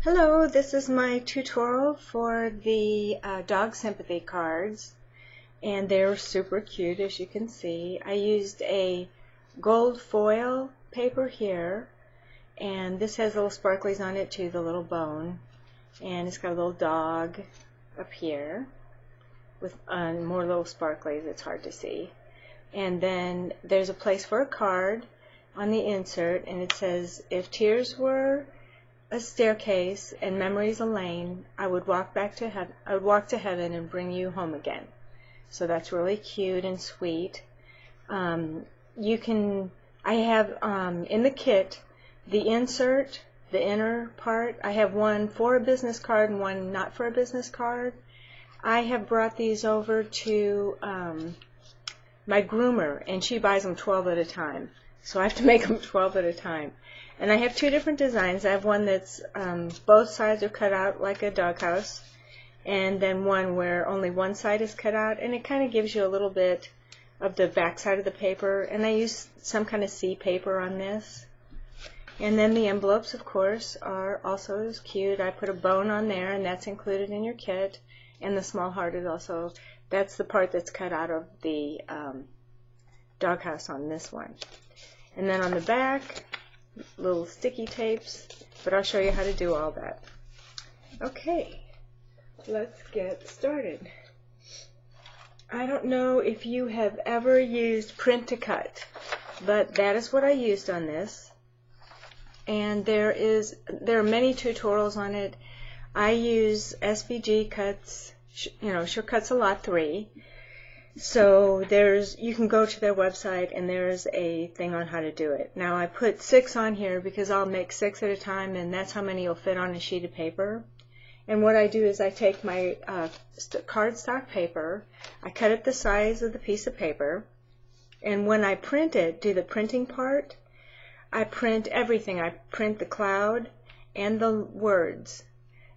Hello, this is my tutorial for the Dog Sympathy cards, and they're super cute as you can see. I used a gold foil paper here, and this has little sparklies on it too, the little bone, and it's got a little dog up here with more little sparklies. It's hard to see. And then there's a place for a card on the insert, and it says, "If tears were a staircase and memories a lane, I would walk to heaven and bring you home again." So that's really cute and sweet. I have in the kit the insert, the inner part. I have one for a business card and one not for a business card. I have brought these over to my groomer, and she buys them 12 at a time. So I have to make them 12 at a time. And I have two different designs. I have one that's both sides are cut out like a doghouse, and then one where only one side is cut out, and it kind of gives you a little bit of the back side of the paper. And I use some kind of C paper on this. And then the envelopes, of course, are also as cute. I put a bone on there, and that's included in your kit. And the small heart is also, that's the part that's cut out of the doghouse on this one. And then on the back, little sticky tapes, but I'll show you how to do all that. Okay, let's get started. I don't know if you have ever used print to cut, but that is what I used on this. And there are many tutorials on it. I use SVG cuts, Sure Cuts a Lot 3. So you can go to their website, and there's a thing on how to do it. Now I put 6 on here because I'll make 6 at a time, and that's how many will fit on a sheet of paper. And what I do is I take my cardstock paper, I cut it the size of the piece of paper, and when I print it, do the printing part, I print everything. I print the cloud and the words.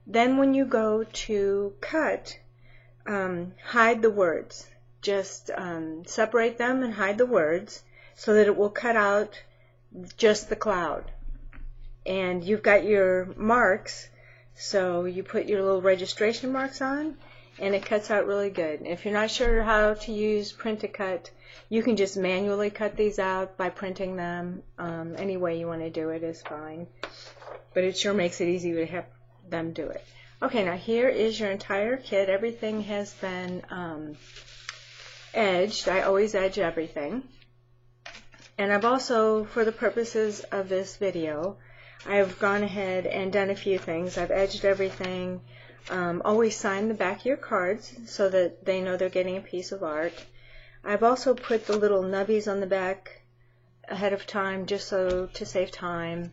Then when you go to cut, hide the words. Just separate them and hide the words so that it will cut out just the cloud. And you've got your marks, so you put your little registration marks on, and it cuts out really good. If you're not sure how to use print to cut, you can just manually cut these out by printing them. Any way you want to do it is fine, but it sure makes it easy to have them do it. Okay, now here is your entire kit. Everything has been edged. I always edge everything. And I've also, for the purposes of this video, I've gone ahead and done a few things. I've edged everything. Always sign the back of your cards so that they know they're getting a piece of art. I've also put the little nubbies on the back ahead of time, just so to save time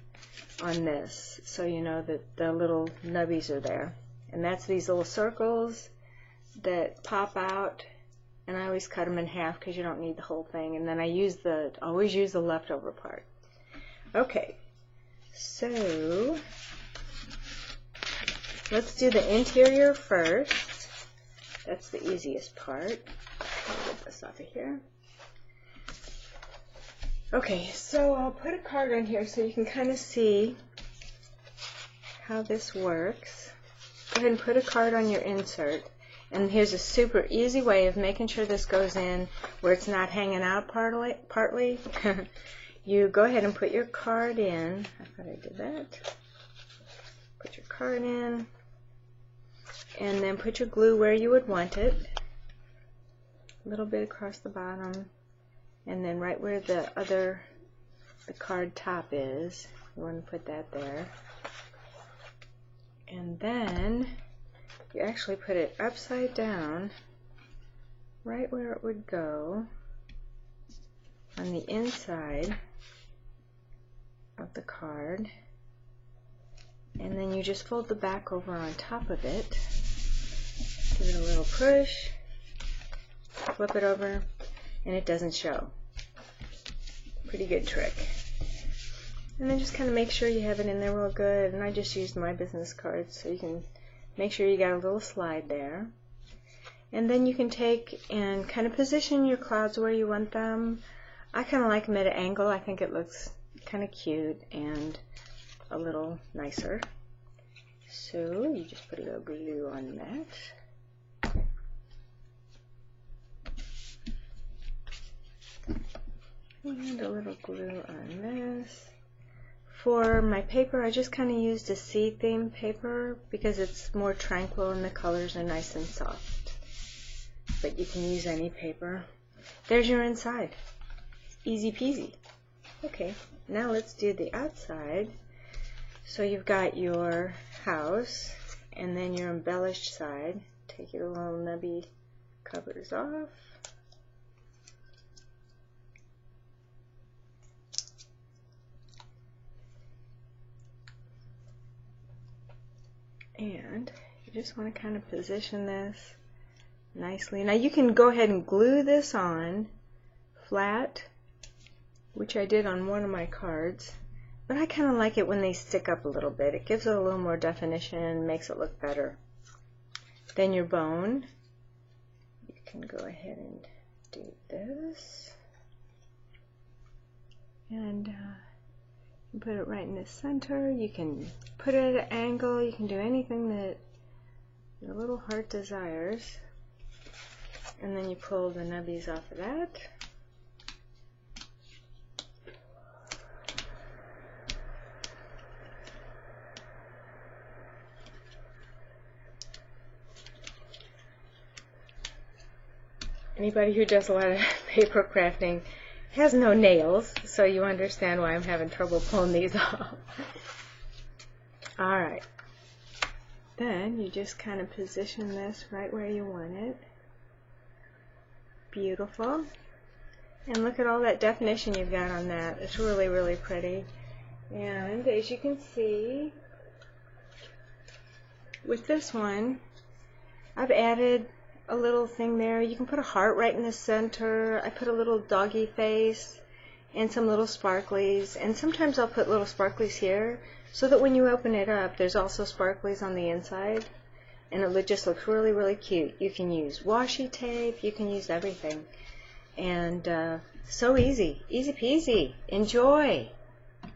on this, so you know that the little nubbies are there. And that's these little circles that pop out. And I always cut them in half because you don't need the whole thing. And then I always use the leftover part. Okay, so let's do the interior first. That's the easiest part. I'll get this off of here. Okay, so I'll put a card on here so you can kind of see how this works. Go ahead and put a card on your insert. And here's a super easy way of making sure this goes in where it's not hanging out partly. You go ahead and put your card in. I thought I did that. Put your card in, and then put your glue where you would want it. A little bit across the bottom, and then right where the card top is, you want to put that there. And then you actually put it upside down, right where it would go on the inside of the card, and then you just fold the back over on top of it, give it a little push, flip it over, and it doesn't show. Pretty good trick. And then just kind of make sure you have it in there real good, and I just used my business cards, so you can make sure you got a little slide there. And then you can take and kind of position your clouds where you want them. I kind of like them at an angle. I think it looks kind of cute and a little nicer. So you just put a little glue on that. And a little glue on this. For my paper, I just kind of used a sea theme paper because it's more tranquil and the colors are nice and soft. But you can use any paper. There's your inside. Easy peasy. Okay, now let's do the outside. So you've got your house and then your embellished side. Take your little nubby covers off. And you just want to kind of position this nicely. Now you can go ahead and glue this on flat, which I did on one of my cards, but I kind of like it when they stick up a little bit. It gives it a little more definition, makes it look better. Then your bone, you can go ahead and do this, and put it right in the center. You can put it at an angle. You can do anything that your little heart desires. And then you pull the nubbies off of that. Anybody who does a lot of paper crafting has no nails, so you understand why I'm having trouble pulling these off. Alright, then you just kind of position this right where you want it. Beautiful. And look at all that definition you've got on that. It's really, really pretty. And as you can see, with this one, I've added a little thing there. You can put a heart right in the center. I put a little doggy face and some little sparklies, and sometimes I'll put little sparklies here so that when you open it up there's also sparklies on the inside, and it just looks really, really cute. You can use washi tape, you can use everything, and so easy peasy. Enjoy!